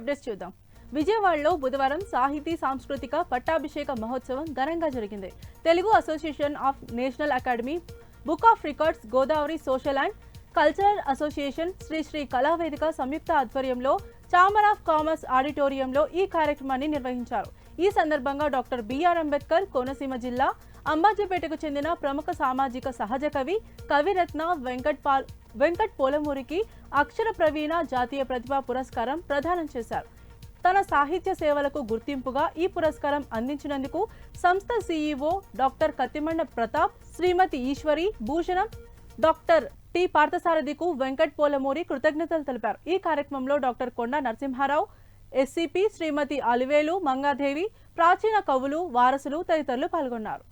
Updates చూద్దాం. విజయవాడలో బుధవారం సాహితీ సాంస్కృతిక పట్టాభిషేక మహోత్సవం ఘనంగా జరిగింది. Telugu association of national academy, book of records, Godavari social and cultural association, Shri Kalavedika సంయుక్త ఆధ్వర్యంలో ఛాంబర్ ఆఫ్ కామర్స్ ఆడిటోరియంలో ఈ కార్యక్రమాన్ని నిర్వహించారు. ఈ సందర్భంగా డాక్టర్ బిఆర్ అంబేద్కర్ కోనసీమ జిల్లా అంబాజీపేటకు చెందిన ప్రముఖ సామాజిక సహజ కవి కవిరత్న వెంకట్ పోలమూరికి అక్షర ప్రవీణ జాతీయ ప్రతిభా పురస్కారం ప్రదానం చేశారు. తన సాహిత్య సేవలకు గుర్తింపుగా ఈ పురస్కారం అందించినందుకు సంస్థ సీఈఓ డాక్టర్ కత్తిమండ ప్రతాప్, శ్రీమతి ఈశ్వరి భూషణం, డాక్టర్ టి పార్థసారథికు వెంకట్ పోలమూరి కృతజ్ఞతలు తెలిపారు. ఈ కార్యక్రమంలో డాక్టర్ కొండా నరసింహారావు, ఎస్సీపీ శ్రీమతి అలివేలు మంగాదేవి, ప్రాచీన కవులు, వారసులు తదితరులు పాల్గొన్నారు.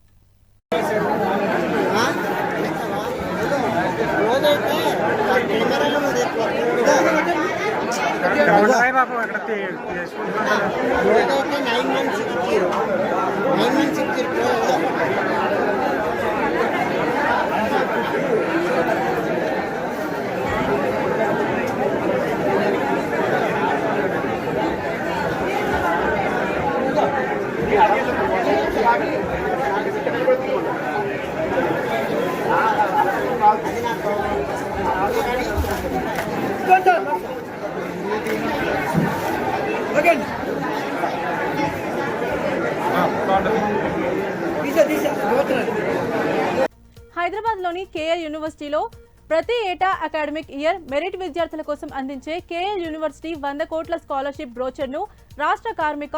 హైదరాబాద్లోని కేఎల్ యూనివర్సిటీలో ప్రతి ఏటా అకాడమిక్ ఇయర్ మెరిట్ విద్యార్థుల కోసం అందించే కేఎల్ యూనివర్సిటీ 100 కోట్ల స్కాలర్షిప్ బ్రోచర్ను రాష్ట్ర కార్మిక,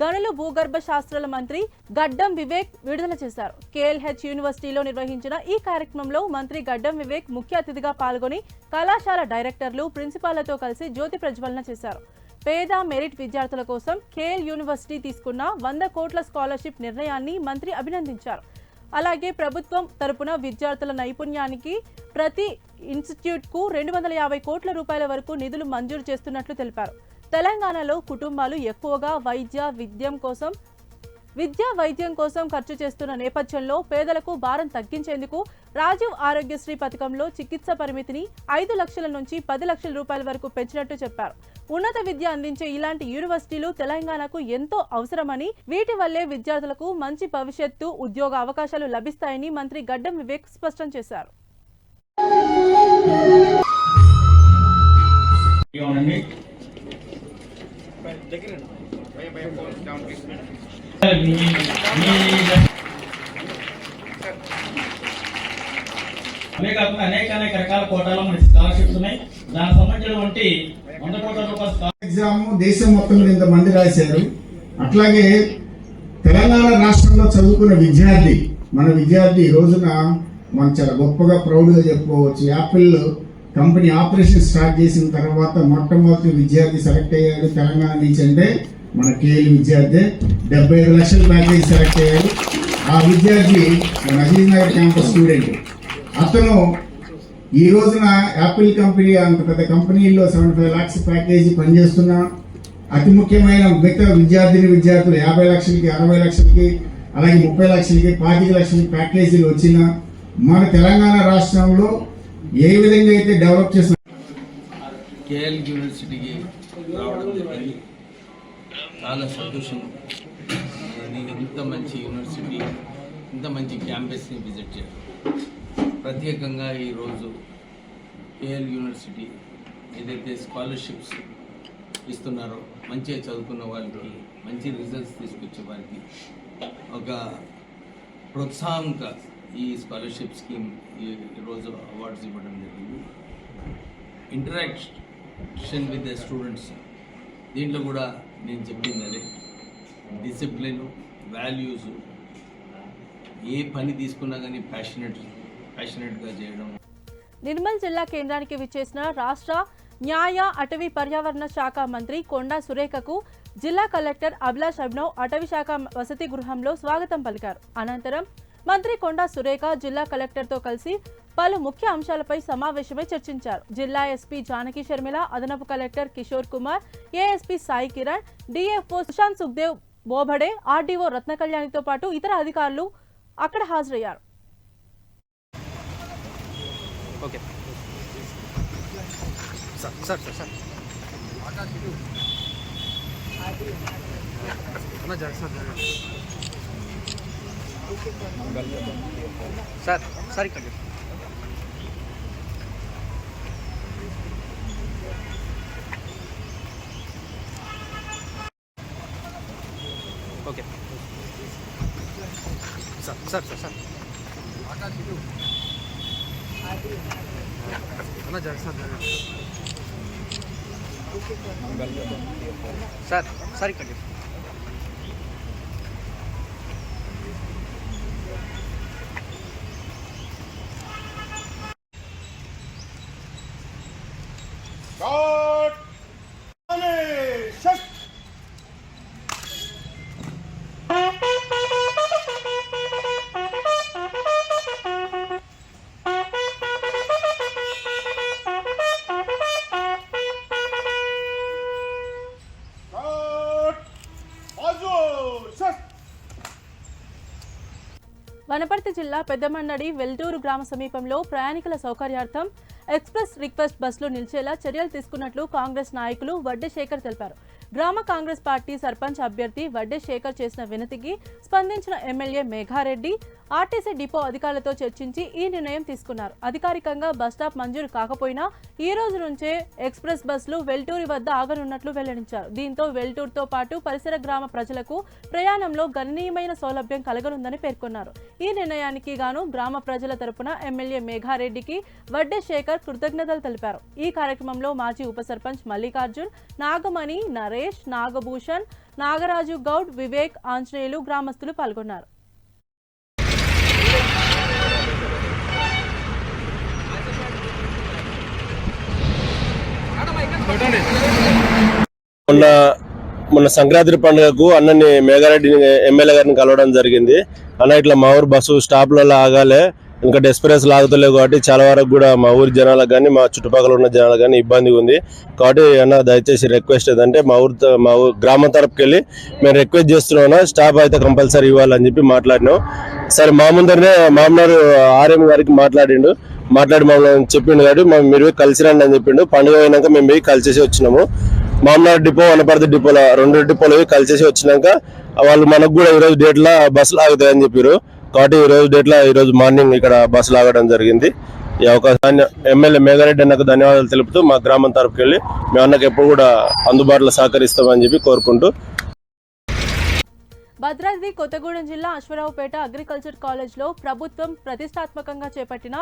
గనులు, భూగర్భ శాస్త్రాల మంత్రి గడ్డం వివేక్ విడుదల చేశారు. కేఎల్హెచ్ యూనివర్సిటీలో నిర్వహించిన ఈ కార్యక్రమంలో మంత్రి గడ్డం వివేక్ ముఖ్య అతిథిగా పాల్గొని కళాశాల డైరెక్టర్లు, ప్రిన్సిపాళ్లతో కలిసి జ్యోతి ప్రజ్వలన చేశారు. పేద మెరిట్ విద్యార్థుల కోసం కేఎల్ యూనివర్సిటీ తీసుకున్న 100 కోట్ల స్కాలర్షిప్ నిర్ణయాన్ని మంత్రి అభినందించారు. అలాగే ప్రభుత్వం తరపున విద్యార్థుల నైపుణ్యానికి ప్రతి ఇన్స్టిట్యూట్కు 250 కోట్ల రూపాయల వరకు నిధులు మంజూరు చేస్తున్నట్లు తెలిపారు. తెలంగాణలో కుటుంబాలు ఎక్కువగా వైద్యం కోసం ఖర్చు చేస్తున్న నేపథ్యంలో పేదలకు భారం తగ్గించేందుకు రాజీవ్ ఆరోగ్యశ్రీ పథకంలో చికిత్స పరిమితిని 5 లక్షల నుంచి 10 లక్షల రూపాయల వరకు పెంచినట్టు చెప్పారు. ఉన్నత విద్య అందించే ఇలాంటి యూనివర్సిటీలు తెలంగాణకు ఎంతో అవసరమని, వీటి వల్లే విద్యార్థులకు మంచి భవిష్యత్తు, ఉద్యోగ అవకాశాలు లభిస్తాయని మంత్రి గడ్డం వివేక్ స్పష్టం చేశారు. అనేక రకాల కోటాలో మనకి స్కాలర్షిప్స్ ఉన్నాయి. దానికి సంబంధించినటువంటి 100 కోట్ల రూపాయల ఎగ్జామ్ దేశం మొత్తం మీద ఇంతమంది రాశారు. అట్లాగే తెలంగాణ రాష్ట్రంలో చదువుకున్న మన విద్యార్థి ఈ రోజున మనం చాలా గొప్పగా ప్రౌడ్గా చెప్పుకోవచ్చు. యాపిల్ కంపెనీ ఆపరేషన్ స్టార్ట్ చేసిన తర్వాత మొట్టమొదటి విద్యార్థి సెలెక్ట్ అయ్యాడు తెలంగాణ నుంచి అంటే మన కేఎల్ విద్యార్థి. 75 లక్షల ప్యాకేజ్ సెలెక్ట్ అయ్యాడు. ఆ విద్యార్థి మన అజీజ్ నగర్ క్యాంపస్ స్టూడెంట్. అతను ఈ రోజున యాపిల్ కంపెనీ అంత పెద్ద కంపెనీల్లో 75 lakhs ప్యాకేజీ పనిచేస్తున్నా అతి ముఖ్యమైన మిగతా విద్యార్థులు 50 లక్షలకి, 60 లక్షలకి, అలాగే 30 లక్షలకి, 25 లక్షలకి ప్యాకేజీలు వచ్చిన మన తెలంగాణ రాష్ట్రంలో ఏ విధంగా అయితే డెవలప్ చేసిన కేఎల్ యూనివర్సిటీకి రావడం జరిగింది. చాలా సంతోషం. ఇంత మంచి యూనివర్సిటీ, ఇంత మంచి క్యాంపస్ని విజిట్ చేయడం. ప్రత్యేకంగా ఈరోజు కేఎల్ యూనివర్సిటీ ఏదైతే స్కాలర్షిప్స్ ఇస్తున్నారో, మంచిగా చదువుకున్న వాళ్ళకి, మంచి రిజల్ట్స్ తీసుకొచ్చే వారికి ఒక ప్రోత్సాహంగా ఈ స్కాలర్షిప్ స్కీమ్ ఈరోజు అవార్డ్స్ ఇవ్వడం జరిగింది. ఇంటరాక్షన్ విత్ ద స్టూడెంట్స్, దీంట్లో కూడా నేను చెప్పింది అదే, డిసిప్లిన్, వాల్యూస్, ఏ పని తీసుకున్నా కానీ ప్యాషనెట్గా చేయడం. నిర్మల్ జిల్లా కేంద్రానికి విచ్చేసిన రాష్ట్ర న్యాయ, అటవీ, పర్యావరణ శాఖ మంత్రి కొండా సురేఖకు జిల్లా కలెక్టర్ అభిలాష్ అభినవ్ అటవీ శాఖ వసతి గృహంలో స్వాగతం పలికారు. అనంతరం మంత్రి కొండా సురేఖ జిల్లా కలెక్టర్తో కలిసి పలు ముఖ్య అంశాలపై సమావేశమై చర్చించారు. జిల్లా ఎస్పీ జానకి షర్మిల, అదనపు collector Kishore Kumar, ASP Sai Kiran, DFO Sushant Sukhdev Bobade, RDO రత్నకళ్యాణితో పాటు ఇతర అధికారులు అక్కడ హాజరయ్యారు. సార్ సార్ సార్ ఇక్కడ okay sir sir sir sir sir sir ఇక్కడ వనపర్తి జిల్లా పెద్దమన్నడి వెల్టూరు గ్రామ సమీపంలో ప్రయాణికుల సౌకర్యార్థం ఎక్స్ప్రెస్ రిక్వెస్ట్ బస్సులు నిలిచేలా చర్యలు తీసుకున్నట్లు కాంగ్రెస్ నాయకులు వడ్డే శేఖర్ తెలిపారు. గ్రామ కాంగ్రెస్ పార్టీ సర్పంచ్ అభ్యర్థి వడ్డే శేఖర్ చేసిన వినతికి స్పందించిన ఎమ్మెల్యే మేఘారెడ్డి ఆర్టీసీ డిపో అధికారులతో చర్చించి ఈ నిర్ణయం తీసుకున్నారు. అధికారికంగా బస్టాప్ మంజూరు కాకపోయినా ఈ రోజు నుంచే ఎక్స్ప్రెస్ బస్సులు వెల్టూరి వద్ద ఆగనున్నట్లు వెల్లడించారు. దీంతో వెల్టూరుతో పాటు పరిసర గ్రామ ప్రజలకు ప్రయాణంలో గణనీయమైన సౌలభ్యం కలగనుందని పేర్కొన్నారు. ఈ నిర్ణయానికి గాను గ్రామ ప్రజల తరపున ఎమ్మెల్యే మేఘారెడ్డికి వడ్డే శేఖర్ కృతజ్ఞతలు తెలిపారు. ఈ కార్యక్రమంలో మాజీ ఉప సర్పంచ్ మల్లికార్జున్, నాగమణి, నరేష్, నాగభూషణ్, నాగరాజు గౌడ్, వివేక్, ఆంజనేయులు గ్రామస్తులు పాల్గొన్నారు. మొన్న సంక్రాంతి పండుగకు అన్నని మేఘారెడ్డిని ఎమ్మెల్యే గారిని కలవడం జరిగింది. అన్న ఇట్లా మా ఊరు బస్సు స్టాప్లలో ఆగాలే, ఇంకా ఎక్స్ప్రెస్ లాగుతలేవు కాబట్టి చాలా వరకు కూడా మా ఊరి జనాలకు కానీ మా చుట్టుపక్కల ఉన్న జనాలకు కానీ ఇబ్బంది ఉంది. కాబట్టి అన్న దయచేసి రిక్వెస్ట్ ఏదంటే మా ఊరు గ్రామం తరపుకి వెళ్ళి మేము రిక్వెస్ట్ చేస్తున్నాం, స్టాప్ అయితే కంపల్సరీ ఇవ్వాలని చెప్పి మాట్లాడినాం. సరే మా ముందరనే మామూలు ఆర్ఎం గారికి మాట్లాడి మమ్మల్ని చెప్పిండు కాబట్టి మీరు కలిసి రండి అని చెప్పిండు. పండుగ అయినాక మేము పోయి కలిసేసి వచ్చినాము. మామూలు డిపో, వనపర్తి డిపోలో 2 డిపోలు పోయి కలిసేసి వచ్చినాక వాళ్ళు మనకు కూడా ఈరోజు డేట్లో బస్సులు ఆగుతాయని చెప్పారు. కాబట్టి ఈరోజు మార్నింగ్ ఇక్కడ బస్సులు ఆగడం జరిగింది. ఈ అవకాశాన్ని ఎమ్మెల్యే మేఘారెడ్డి అన్నకు ధన్యవాదాలు తెలుపుతూ మా గ్రామం తరపుకి వెళ్ళి మేము అన్నకు ఎప్పుడు కూడా అందుబాటులో సహకరిస్తామని చెప్పి కోరుకుంటూ. భద్రాద్రి కొత్తగూడెం జిల్లా అశ్వరావుపేట అగ్రికల్చర్ కాలేజ్లో ప్రభుత్వం ప్రతిష్టాత్మకంగా చేపట్టిన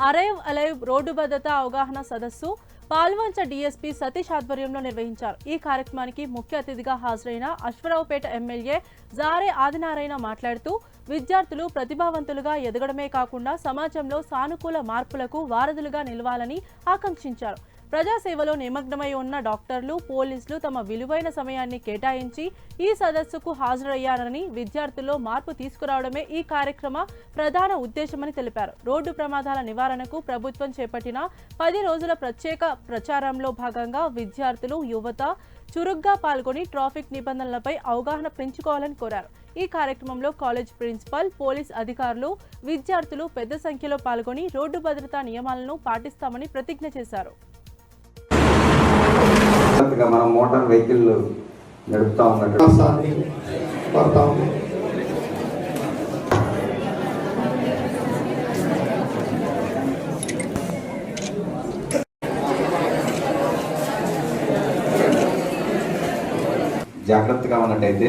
అరైవ్ అలైవ్ రోడ్డు భద్రత అవగాహన సదస్సు పాల్వంచ డీఎస్పీ సతీష్ ఆధ్వర్యంలో నిర్వహించారు. ఈ కార్యక్రమానికి ముఖ్య అతిథిగా హాజరైన అశ్వరావుపేట ఎమ్మెల్యే జారే ఆదినారాయణ మాట్లాడుతూ విద్యార్థులు ప్రతిభావంతులుగా ఎదగడమే కాకుండా సమాజంలో సానుకూల మార్పులకు వారధులుగా నిలవాలని ఆకాంక్షించారు. ప్రజాసేవలో నిమగ్నమై ఉన్న డాక్టర్లు, పోలీసులు తమ విలువైన సమయాన్ని కేటాయించి ఈ సదస్సుకు హాజరయ్యారని, విద్యార్థుల్లో మార్పు తీసుకురావడమే ఈ కార్యక్రమ ప్రధాన ఉద్దేశమని తెలిపారు. రోడ్డు ప్రమాదాల నివారణకు ప్రభుత్వం చేపట్టిన 10 రోజుల ప్రత్యేక ప్రచారంలో భాగంగా విద్యార్థులు, యువత చురుగ్గా పాల్గొని ట్రాఫిక్ నిబంధనలపై అవగాహన పెంచుకోవాలని కోరారు. ఈ కార్యక్రమంలో కాలేజ్ ప్రిన్సిపల్, పోలీస్ అధికారులు, విద్యార్థులు పెద్ద సంఖ్యలో పాల్గొని రోడ్డు భద్రతా నియమాలను పాటిస్తామని ప్రతిజ్ఞ చేశారు. మనం మోటార్ వెహికల్ నడుపుతా ఉన్నట్టు జాగ్రత్తగా ఉన్నట్టయితే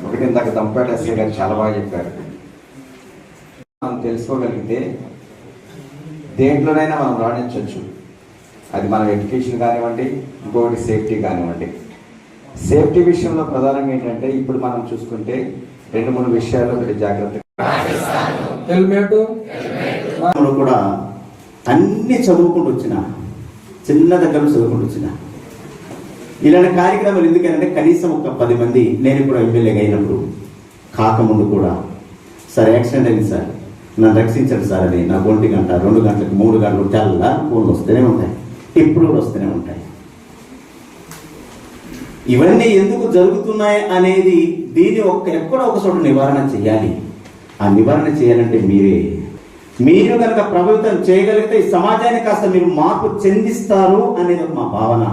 ఒకటి ఇందాక దంపేట ఎస్ఐ గారు చాలా బాగా చెప్పారు. మనం తెలుసుకోగలిగితే దేంట్లోనైనా మనం రాణించవచ్చు. అది మన ఎడ్యుకేషన్ కానివ్వండి, ఇంకొకటి సేఫ్టీ కానివ్వండి. సేఫ్టీ విషయంలో ప్రధానంగా ఏంటంటే ఇప్పుడు మనం చూసుకుంటే 2-3 విషయాలు ఒకటి జాగ్రత్తగా హెల్మెట్ కూడా అన్ని చదువుకుంటూ వచ్చిన, చిన్న దగ్గర చదువుకుంటూ వచ్చిన ఇలాంటి కార్యక్రమాలు ఎందుకంటే కనీసం ఒక 10 మంది, నేను ఇప్పుడు ఎమ్మెల్యేగా అయినప్పుడు కాకముందు కూడా సార్ యాక్సిడెంట్ అయింది సార్, నన్ను రక్షించండి సార్ అని నాకు 1 గంట, 2 గంటలకు, 3 గంటలకు చాలా ఫోన్లు వస్తూనే ఉంటాయి, ఇప్పుడు కూడా వస్తూనే ఉంటాయి. ఇవన్నీ ఎందుకు జరుగుతున్నాయి అనేది దీన్ని ఎక్కడో ఒక చోట నివారణ చేయాలి. ఆ నివారణ చేయాలంటే మీరు కనుక ప్రభావితం చేయగలిగితే ఈ సమాజాన్ని కాస్త మీరు మార్పు చెందిస్తారు అనేది మా భావన.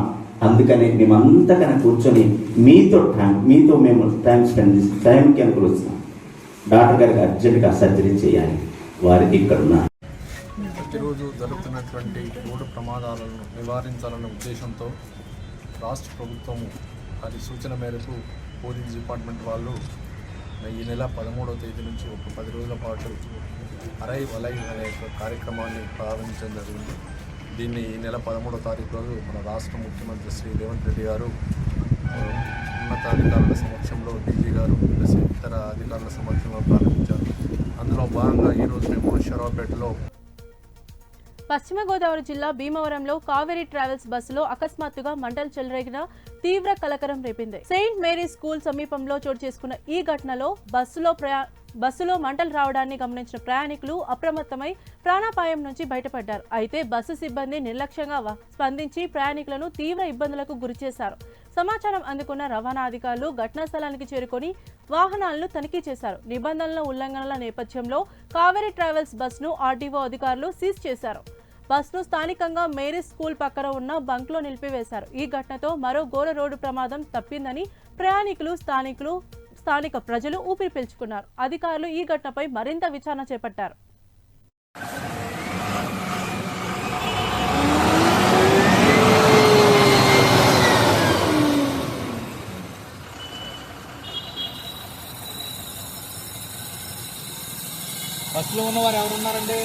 అందుకని మేమంతకన్నా కూర్చొని మీతో మేము టైం స్పెండ్ చేసి టైంకి అనుకుని వచ్చినాం. డాక్టర్ గారికి అర్జెంటుగా సర్జరీ చేయాలి, వారికి ఇక్కడ ఉన్నారు. ప్రతిరోజు జరుగుతున్నటువంటి రోడ్డు ప్రమాదాలను నివారించాలన్న ఉద్దేశంతో రాష్ట్ర ప్రభుత్వము వారి సూచన మేరకు పోలీస్ డిపార్ట్మెంట్ వాళ్ళు ఈ నెల 13వ తేదీ నుంచి ఒక 10 రోజుల పాటు అరై వలై అనే కార్యక్రమాన్ని ప్రారంభించడం జరిగింది. దీన్ని ఈ నెల 13వ తారీఖు రోజు మన రాష్ట్ర ముఖ్యమంత్రి శ్రీ రేవంత్ రెడ్డి గారు ఉన్నతాధికారుల సమక్షంలో డీజీ గారు ప్లస్ ఇతర అధికారుల సమక్షంలో ప్రారంభించారు. అందులో భాగంగా ఈరోజు మేము శరావుపేటలో పశ్చిమ గోదావరి జిల్లా భీమవరంలో కావేరీ ట్రావెల్స్ బస్సులో అకస్మాత్తుగా మంటలు చెలరేగిన తీవ్ర కలకరం రేపింది. సెయింట్ మేరీస్ స్కూల్ సమీపంలో చోటు చేసుకున్న ఈ ఘటనలో బస్సులో మంటలు రావడాన్ని గమనించిన ప్రయాణికులు అప్రమత్తమై ప్రాణాపాయం నుంచి బయటపడ్డారు. అయితే బస్సు సిబ్బంది నిర్లక్ష్యంగా స్పందించి ప్రయాణికులను తీవ్ర ఇబ్బందులకు గురిచేశారు. సమాచారం అందుకున్న రవాణా అధికారులు ఘటనా స్థలానికి చేరుకొని వాహనాలను తనిఖీ చేశారు. నిబంధనల ఉల్లంఘనల నేపథ్యంలో కావేరీ ట్రావెల్స్ బస్సును ఆర్టీఓ అధికారులు సీజ్ చేశారు. బస్సును స్థానికంగా మేరీస్ స్కూల్ పక్కన ఉన్న బంక్లో నిలిపివేశారు. ఈ ఘటనతో మరో ఘోర రోడ్డు ప్రమాదం తప్పిందని ప్రయాణికులు స్థానిక ప్రజలు ఊపిరి పీల్చుకున్నారు. అధికారులు ఈ ఘటనపై మరింత విచారణ చేపట్టారు. బస్సులో ఉన్నవారు ఎవరున్నారండి?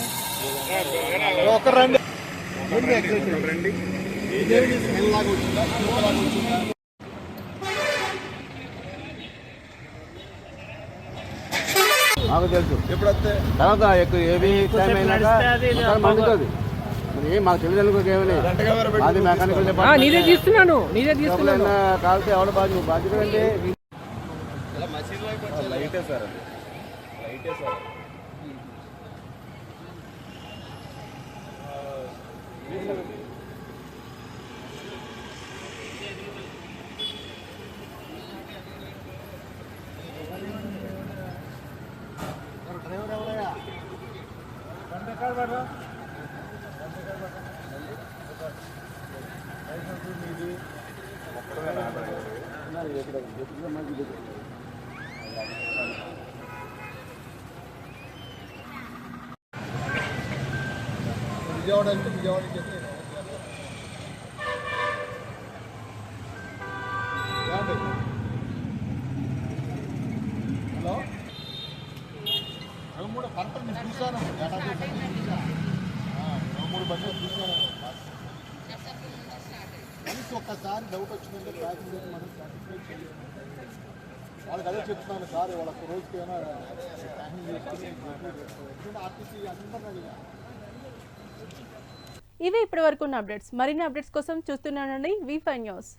మాకు తెలుసు తర్వాత ఎక్కువ ఏవి టైం అయినాక మండుతుంది. మాకు తెలియదు ఏమీ లేదు. అది మెకానికల్ డిపార్ట్మెంట్ కాల్తే ఎవరు బాధ్యత అండి? లైటే సార్, లైటే సార్. విజయవాడ అంటే విజయవాడకి చెప్పి హలో 23 పంటలు చూశాను, డేటాబేస్ అన్ని చూశాను. 23 బండ్లు చూశాను. కలిసి ఒక్కసారి డౌట్ వచ్చిందంటే ట్రాకింగ్ చేసి మనం సాటిస్ఫై చేయాలి. వాళ్ళకి అదే చెప్తున్నాను సార్, వాళ్ళకి రోజుకి ఏమైనా ట్రాకింగ్ చేసుకుని ఆర్టీసీ అందరూ అడిగా. ఇవి ఇప్పటి వరకు ఉన్న అప్డేట్స్. మరిన్ని అప్డేట్స్ కోసం చూస్తున్నానండి V5 న్యూస్.